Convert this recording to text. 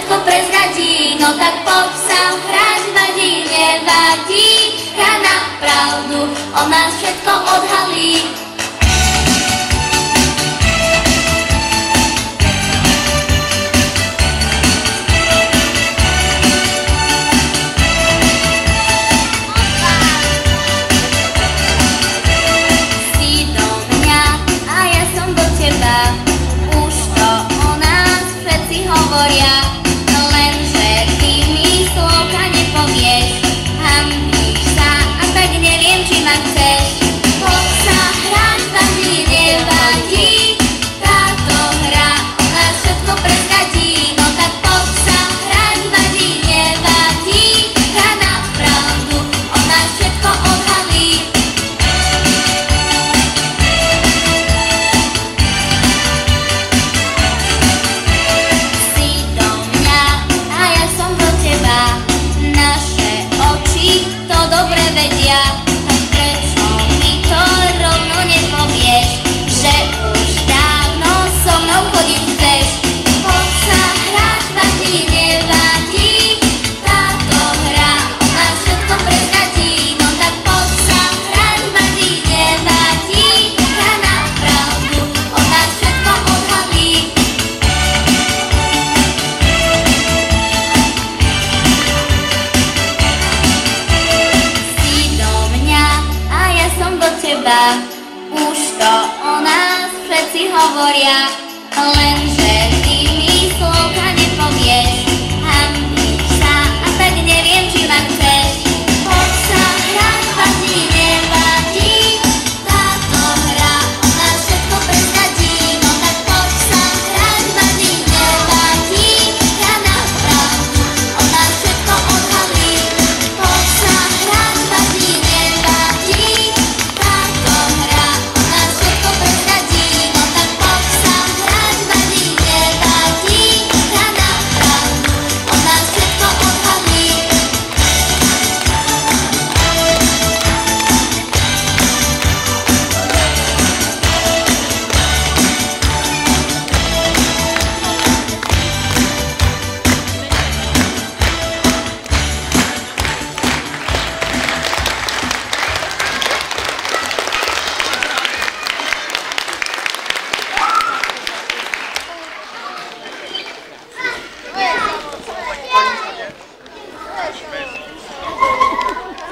všetko prezradí. No tak poď sa hrať, vadí, nevadí. Hra na pravdu, on nás všetko odhalí. Lenže ty mi slovka nepovieš, hanbíš sa a tak neviem, či ma chceš. Poď sa hrať, vadí, nevadí. Táto hra o nás všetko prezradí. No tak poď sa hrať, vadí, nevadí. Hra na pravdu, on nás všetko odhalí. Dobre vedia, tak prečo mi to rovno nepovieš, že už dávno so mnou chodiť chceš? Poď sa hrať, vadí, nevadí. Táto hra o nás všetko prezradí. No tak poď sa hrať, vadí, nevadí. Hra na pravdu, on nás všetko odhalí. Už to o nás všetci hovoria, lenže ty mi slovka nepovieš.